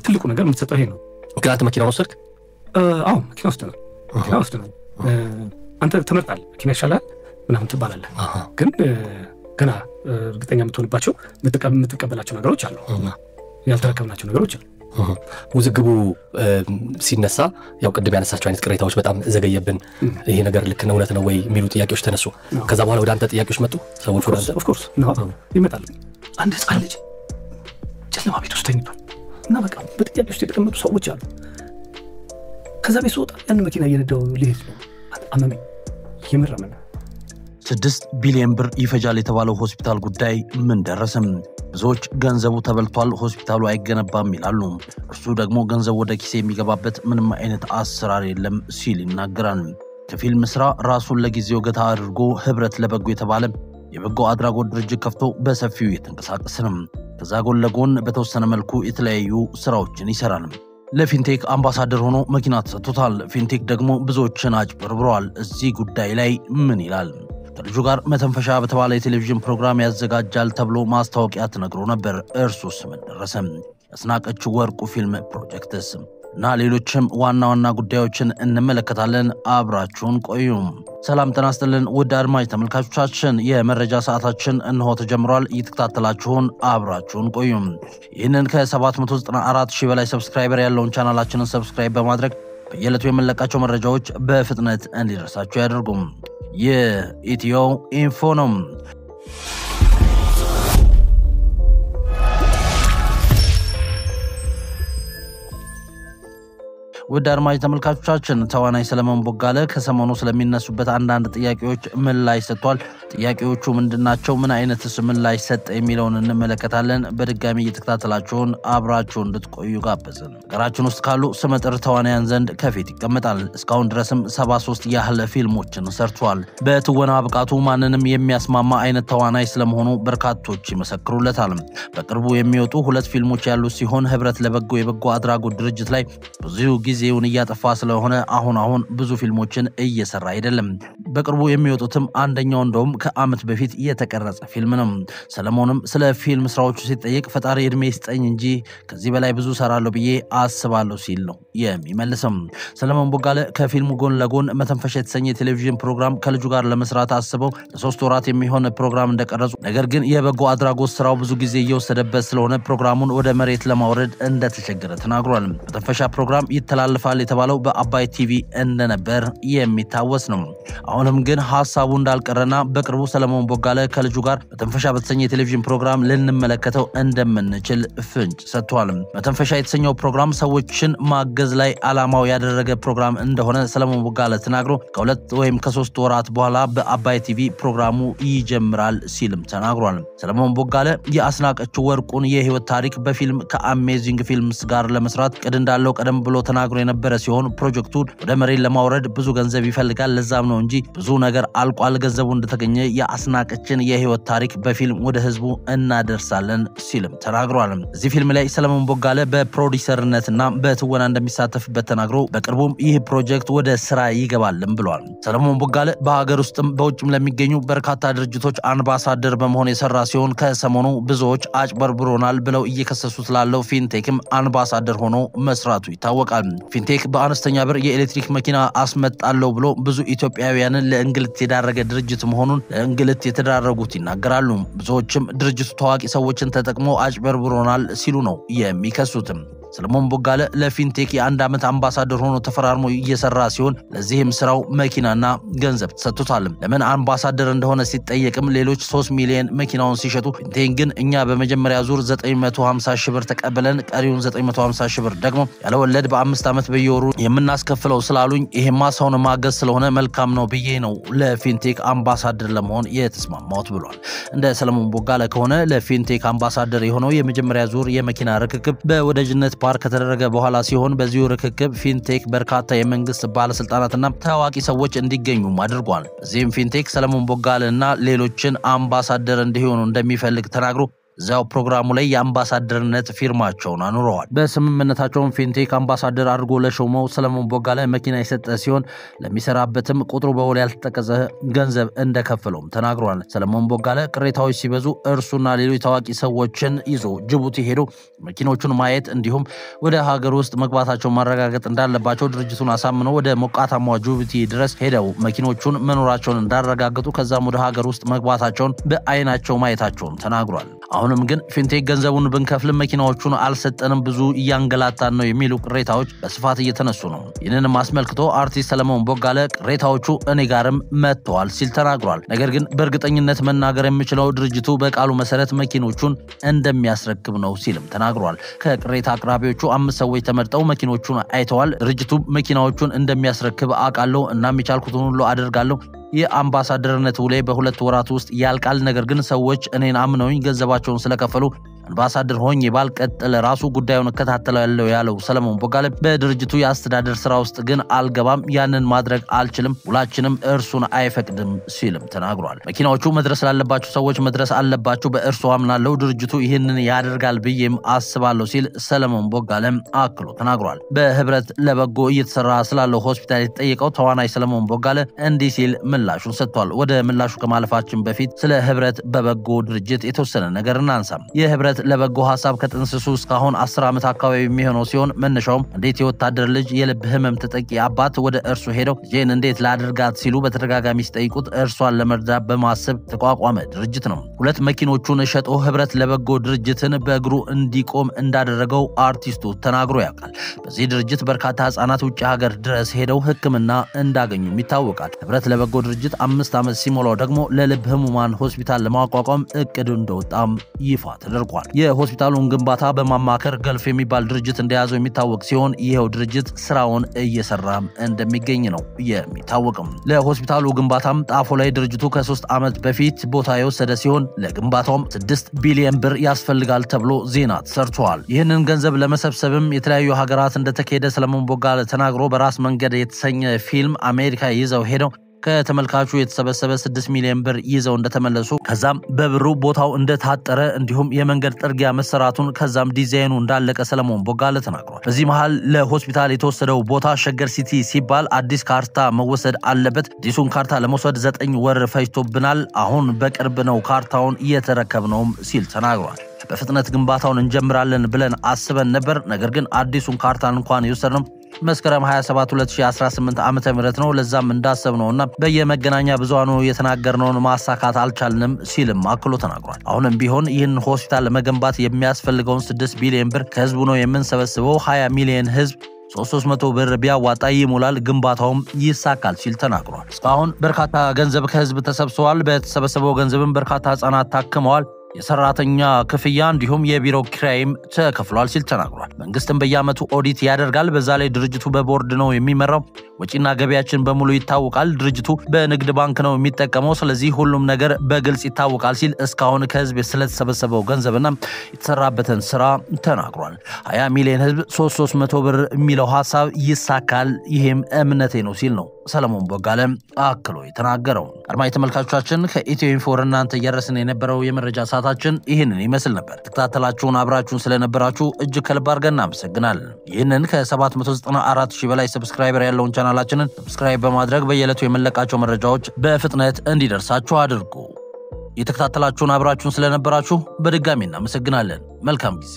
ትልቁ ነገር የምትሰጠው ይሄ ነው ግራት መኪናውን ወሰድክ አዎ መኪና ውስጥ ነው አንተ ትመርጣለህ መኪና ይሻላል ምናምን ትባላለህ ግን ገና እርግጠኛ የምትሆንባቸው የምትቀበላቸው ነገሮች አሉ ያልተረከብናቸው ነገሮች አሉ ውዝግቡ ሲነሳ ያው ቅድም ያነሳቸው አይነት ቅሬታዎች በጣም ዘገየብን ይሄ ነገር ልክ ነው እውነት ነው ወይ የሚሉ ጥያቄዎች ተነሱ ከዛ በኋላ ወደ አንተ ጥያቄዎች መጡ ሰዎች ወደ አንተ ኦፍ ኮርስ ነው ይመጣሉ አንድ ህፃን ልጅ ጨለማ ቤት ውስጥ ተኝቷል እና በቃ በጥያቄ ውስጥ የተቀመጡ ሰዎች አሉ ከዛ ቤት ወጣ ያን መኪና እየነዳው ሊሄድ ነው አመመኝ ይመረመና 6 ቢሊዮን ብር ይፈጃል የተባለው ሆስፒታል ጉዳይ ምን ደረሰም ብዙዎች ገንዘቡ ተበልቷል ሆስፒታሉ አይገነባም ይላሉ እርሱ ደግሞ ገንዘቡ ወደ ኪስ የሚገባበት ምንም አይነት አሰራር የለም ሲል ይናገራል ከፊልም ስራ ራሱን ለጊዜው ገታ አድርጎ ህብረት ለበጎ የተባለ የበጎ አድራጎት ድርጅት ከፍቶ በሰፊው እየተንቀሳቀሰ ነው ከዛ ጎን ለጎን በተወሰነ መልኩ የተለያዩ ስራዎችን ይሰራል ለፊንቴክ አምባሳደር ሆኖ መኪና ተሰጥቶታል ፊንቴክ ደግሞ ብዙዎችን አጭበርብሯል እዚህ ጉዳይ ላይ ምን ይላል ከልጁ ጋር መተንፈሻ በተባለ የቴሌቪዥን ፕሮግራም ያዘጋጃል ተብሎ ማስታወቂያ ተነግሮ ነበር እርሱስ ምን ደረሰ ያስናቀች ወርቁ ፊልም ፕሮጀክትስ እና ሌሎችም ዋና ጉዳዮችን እንመለከታለን አብራችሁን ቆዩ ሰላም ተናስተልን ውድ አድማጭ ተመልካቾቻችን የመረጃ ሰዓታችን እንሆ ተጀምሯል እየተከታተላችሁን አብራችሁን ቆዩ ይህንን ከ794,000 በላይ ሰብስክራይበር ያለውን ቻናላችንን ሰብስክራይብ በማድረግ በየለቱ የምንለቃቸው መረጃዎች በፍጥነት እንዲደርሳችሁ ያደርጉም የኢትዮ ኢንፎ ነው ውድ አድማጭ ተመልካቾቻችን ተዋናይ ሰለሞን ቦጋለ ከሰሞኑ ስለሚነሱበት አንዳንድ ጥያቄዎች ምላሽ ሰጥቷል ጥያቄዎቹ ምንድናቸው ምን አይነትስ ምላሽ ሰጠ የሚለውን እንመለከታለን በድጋሚ እየተከታተላችሁን አብራችሁን እንድትቆዩ ጋበዝን ሀገራችን ውስጥ ካሉ ስመጥር ተዋናያን ዘንድ ከፊት ይቀመጣል እስካሁን ድረስም 73 ያህል ፊልሞችን ሰርቷል በትወና ብቃቱ ማንንም የሚያስማማ አይነት ተዋናይ ስለመሆኑ በርካቶች ይመሰክሩለታል በቅርቡ የሚወጡ 2 ፊልሞች ያሉ ሲሆን ህብረት ለበጎ የበጎ አድራጎት ድርጅት ላይ ብዙ ጊዜውን እያጠፋ ስለሆነ አሁን ብዙ ፊልሞችን እየሰራ አይደለም በቅርቡ የሚወጡትም አንደኛው እንደውም ከአመት በፊት የተቀረጸ ፊልም ነው ሰለሞንም ስለ ፊልም ስራዎቹ ሲጠየቅ ፈጣሪ እድሜ ይስጠኝ እንጂ ከዚህ በላይ ብዙ ሰራለሁ ብዬ አስባለሁ ሲል ነው የሚመልሰው ሰለሞን ቦጋለ ከፊልሙ ጎን ለጎን መተንፈሻ የተሰኘ ቴሌቪዥን ፕሮግራም ከልጁ ጋር ለመስራት አስበው ለ3 ወራት የሚሆን ፕሮግራም እንደቀረጹ ነገር ግን የበጎ አድራጎት ስራው ብዙ ጊዜ እየወሰደበት ስለሆነ ፕሮግራሙን ወደ መሬት ለማውረድ እንደተቸገረ ተናግሯል መተንፈሻ ፕሮግራም ይተላለፋል የተባለው በአባይ ቲቪ እንደነበር የሚታወስ ነው አሁንም ግን ሐሳቡ እንዳልቀረና በቅርቡ ሰለሞን ቦጋለ ከልጁ ጋር መተንፈሻ በተሰኘ ቴሌቪዥን ፕሮግራም ልንመለከተው እንደምንችል ፍንጭ ሰጥቷል መተንፈሻ የተሰኘው ፕሮግራም ሰዎችን ማገዝ ላይ ዓላማው ያደረገ ፕሮግራም እንደሆነ ሰለሞን ቦጋለ ተናግሮ ከ2 ወይም ከ3 ወራት በኋላ በአባይ ቲቪ ፕሮግራሙ ይጀምራል ሲልም ተናግሯል ሰለሞን ቦጋለ የአስናቀች ወርቁን የህይወት ታሪክ በፊልም ከአሜዚንግ ፊልምስ ጋር ለመስራት ቅድ እንዳለው ቀደም ብሎ ተናግሮ የነበረ ሲሆን ፕሮጀክቱን ወደ መሬት ለማውረድ ብዙ ገንዘብ ይፈልጋል ለዛም ነው እንጂ ብዙ ነገር አልቋል ገንዘቡ እንደተገኘ የአስናቀችን የህይወት ታሪክ በፊልም ወደ ህዝቡ እናደርሳለን ሲልም ተናግሯል እዚህ ፊልም ላይ ሰለሞን ቦጋለ በፕሮዲዩሰርነትና በትወና እንደሚሳተፍበት ተናግሮ በቅርቡም ይህ ፕሮጀክት ወደ ስራ ይገባልም ብሏል ሰለሞን ቦጋለ በሀገር ውስጥም በውጭም ለሚገኙ በርካታ ድርጅቶች አምባሳደር በመሆን የሰራ ሲሆን ከሰሞኑ ብዙዎች አጭበርብሮናል ብለው እየከሰሱት ላለው ፊንቴክም አምባሳደር ሆኖ መስራቱ ይታወቃል ፊንቴክ በአነስተኛ ብር የኤሌክትሪክ መኪና አስመጣለው ብሎ ብዙ ኢትዮጵያውያንን ለእንግልት የዳረገ ድርጅት መሆኑን ለእንግልት የተዳረጉት ይናገራሉ ብዙዎችም ድርጅቱ ታዋቂ ሰዎችን ተጠቅሞ አጭበርብሮናል ሲሉ ነው የሚከሱትም ሰለሞን ቦጋለ ለፊንቴክ የአንድ አመት አምባሳደር ሆኖ ተፈራርሞ እየሰራ ሲሆን ለዚህም ስራው መኪናና ገንዘብ ተሰጥቷል ለምን አምባሳደር እንደሆነ ሲጠየቅም ሌሎች 3 ሚሊዮን መኪናውን ሲሸጡ ፊንቴክ ግን እኛ በመጀመሪያ ዙር 950 ሺህ ብር ተቀበለን ቀሪውን 950 ሺህ ብር ደግሞ ያለ ወለድ በ5 አመት በየወሩ የምናስከፍለው ስላሉኝ ይሄማ ሰውን ማገዝ ስለሆነ መልካም ነው ብዬ ነው ለፊንቴክ አምባሳደር ለመሆን የተስማማሁት ብሏል እንደ ሰለሞን ቦጋለ ከሆነ ለፊንቴክ አምባሳደር የሆነው የመጀመሪያ ዙር የመኪና ርክክብ በወዳጅነት ፓርክ ከተደረገ በኋላ ሲሆን በዚሁ ርክክብ ፊንቴክ በርካታ የመንግስት ባለስልጣናትና ታዋቂ ሰዎች እንዲገኙ አድርጓል እዚህም ፊንቴክ ሰለሞን ቦጋለና ሌሎችን አምባሳደር እንዲሆኑ እንደሚፈልግ ተናግሮ እዛው ፕሮግራሙ ላይ የአምባሳደርነት ፊርማቸውን አኑረዋል። በስምምነታቸውም ፊንቴክ አምባሳደር አድርጎ ለሾመው ሰለሞን ቦጋለ መኪና የሰጠ ሲሆን ለሚሰራበትም ቁጥሩ በውል ያልተጠቀሰ ገንዘብ እንደከፈለውም ተናግሯል። ሰለሞን ቦጋለ ቅሬታዎች ሲበዙ እርሱና ሌሎች ታዋቂ ሰዎችን ይዞ ጅቡቲ ሄዶ መኪኖቹን ማየት እንዲሁም ወደ ሀገር ውስጥ መግባታቸውን ማረጋገጥ እንዳለባቸው ድርጅቱን አሳምነው ወደ ሞቃታማዋ ጅቡቲ ድረስ ሄደው መኪኖቹን መኖራቸውን እንዳረጋገጡ ከዛም ወደ ሀገር ውስጥ መግባታቸውን በአይናቸው ማየታቸውን ተናግሯል። አሁንም ግን ፊንቴክ ገንዘቡን ብንከፍልም መኪናዎቹን አልሰጠንም፣ ብዙ እያንገላታን ነው የሚሉ ቅሬታዎች በስፋት እየተነሱ ነው። ይህንንም አስመልክቶ አርቲስት ሰለሞን ቦጋለ ቅሬታዎቹ እኔ ጋርም መጥተዋል ሲል ተናግሯል። ነገር ግን በእርግጠኝነት መናገር የምችለው ድርጅቱ በቃሉ መሰረት መኪኖቹን እንደሚያስረክብ ነው ሲልም ተናግሯል። ከቅሬታ አቅራቢዎቹ 5 ሰዎች ተመርጠው መኪኖቹን አይተዋል። ድርጅቱ መኪናዎቹን እንደሚያስረክብ አውቃለሁ እና የሚቻልኩትን ሁሉ አደርጋለሁ። የአምባሳደርነት ውሌ በ2 ወራት ውስጥ ያልቃል። ነገር ግን ሰዎች እኔን አምነውኝ ገንዘባቸውን ስለከፈሉ አምባሳደር ሆኜ ባልቀጥል ራሱ ጉዳዩን እከታተላለሁ ያለው ሰለሞን ቦጋለ በድርጅቱ የአስተዳደር ስራ ውስጥ ግን አልገባም፣ ያንን ማድረግ አልችልም፣ ውላችንም እርሱን አይፈቅድም ሲልም ተናግሯል። መኪናዎቹ መድረስ ላለባቸው ሰዎች መድረስ አለባቸው፣ በእርሱ አምናለሁ፣ ድርጅቱ ይህንን ያደርጋል ብዬም አስባለሁ ሲል ሰለሞን ቦጋለ አክሎ ተናግሯል። በህብረት ለበጎ እየተሰራ ስላለው ሆስፒታል የተጠየቀው ተዋናይ ሰለሞን ቦጋለ እንዲህ ሲል ምላሹን ሰጥቷል። ወደ ምላሹ ከማለፋችን በፊት ስለ ህብረት በበጎ ድርጅት የተወሰነ ነገር እናንሳም። የህብረት ለበጎ ሐሳብ ከጥንስሱ እስካሁን 10 ዓመት አካባቢ የሚሆነው ሲሆን መነሻውም እንዴት የወታደር ልጅ የልብ ህመም ተጠቂ አባት ወደ እርሱ ሄደው ልጄን እንዴት ላድርጋት ሲሉ በተደጋጋሚ ሲጠይቁት እርሷን ለመርዳት በማሰብ ተቋቋመ ድርጅት ነው። 2 መኪኖቹን ሸጦ ህብረት ለበጎ ድርጅትን በእግሩ እንዲቆም እንዳደረገው አርቲስቱ ተናግሮ ያውቃል። በዚህ ድርጅት በርካታ ህጻናት ውጭ ሀገር ድረስ ሄደው ሕክምና እንዳገኙም ይታወቃል። ህብረት ለበጎ ድርጅት 5 ዓመት ሲሞላው ደግሞ ለልብ ህሙማን ሆስፒታል ለማቋቋም እቅድ እንደወጣም ይፋ ተደርጓል። የሆስፒታሉን ግንባታ በማማከር ገልፍ የሚባል ድርጅት እንደያዘው የሚታወቅ ሲሆን ይሄው ድርጅት ስራውን እየሰራም እንደሚገኝ ነው የሚታወቀው። ለሆስፒታሉ ግንባታም ጣፎ ላይ ድርጅቱ ከ3 ዓመት በፊት ቦታ የወሰደ ሲሆን ለግንባታውም 6 ቢሊዮን ብር ያስፈልጋል ተብሎ ዜና ተሰርቷል። ይህንን ገንዘብ ለመሰብሰብም የተለያዩ ሀገራት እንደተካሄደ ሰለሞን ቦጋለ ተናግሮ በራስ መንገድ የተሰኘ ፊልም አሜሪካ ይዘው ሄደው ከተመልካቹ የተሰበሰበ 6 ሚሊዮን ብር ይዘው እንደተመለሱ ከዛም በብሩ ቦታው እንደታጠረ እንዲሁም የመንገድ ጥርጊያ መሰራቱን ከዛም ዲዛይኑ እንዳለቀ ሰለሞን ቦጋለ ተናግሯል። በዚህ መሃል ለሆስፒታል የተወሰደው ቦታ ሸገር ሲቲ ሲባል አዲስ ካርታ መወሰድ አለበት። አዲሱን ካርታ ለመውሰድ 9 ወር ፈጅቶብናል። አሁን በቅርብ ነው ካርታውን እየተረከብነውም ሲል ተናግሯል። በፍጥነት ግንባታውን እንጀምራለን ብለን አስበን ነበር። ነገር ግን አዲሱን ካርታን እንኳን የወሰድነው መስከረም 27 2018 ዓመተ ምህረት ነው። ለዛም እንዳሰብነውና በየመገናኛ ብዙሃኑ የተናገርነውን ማሳካት አልቻልንም ሲልም አክሎ ተናግሯል። አሁንም ቢሆን ይህን ሆስፒታል ለመገንባት የሚያስፈልገውን 6 ቢሊዮን ብር ከህዝቡ ነው የምንሰበስበው። 20 ሚሊዮን ህዝብ 300 ብር ቢያዋጣ ይሞላል፣ ግንባታውም ይሳካል ሲል ተናግሯል። እስካሁን በርካታ ገንዘብ ከህዝብ ተሰብስቧል። በተሰበሰበው ገንዘብም በርካታ ህጻናት ታክመዋል። የሰራተኛ ክፍያ እንዲሁም የቢሮ ኪራይም ተከፍሏል ሲል ተናግሯል። መንግስትም በየዓመቱ ኦዲት ያደርጋል። በዛ ላይ ድርጅቱ በቦርድ ነው የሚመራው። ወጪና ገቢያችን በሙሉ ይታወቃል። ድርጅቱ በንግድ ባንክ ነው የሚጠቀመው። ስለዚህ ሁሉም ነገር በግልጽ ይታወቃል ሲል እስካሁን ከህዝብ ስለተሰበሰበው ገንዘብና የተሰራበትን ስራ ተናግሯል። 20 ሚሊዮን ህዝብ 300 ብር የሚለው ሐሳብ ይሳካል፣ ይሄም እምነቴ ነው ሲል ነው ሰለሞን ቦጋለ አክሎ የተናገረው። አድማጭ ተመልካቾቻችን ከኢትዮ ኢንፎ እናንተ እያደረስን የነበረው የመረጃ ሰዓታችን ይህንን ይመስል ነበር። ተከታተላችሁን አብራችሁን ስለነበራችሁ እጅግ ከልብ አድርገን እናመሰግናለን። ይህንን ከ794,000 በላይ ሰብስክራይበር ያለውን ቻናላችንን ሰብስክራይብ በማድረግ በየዕለቱ የመለቃቸው መረጃዎች በፍጥነት እንዲደርሳችሁ አድርጉ። የተከታተላችሁን አብራችሁን ስለነበራችሁ በድጋሚ እናመሰግናለን። መልካም ጊዜ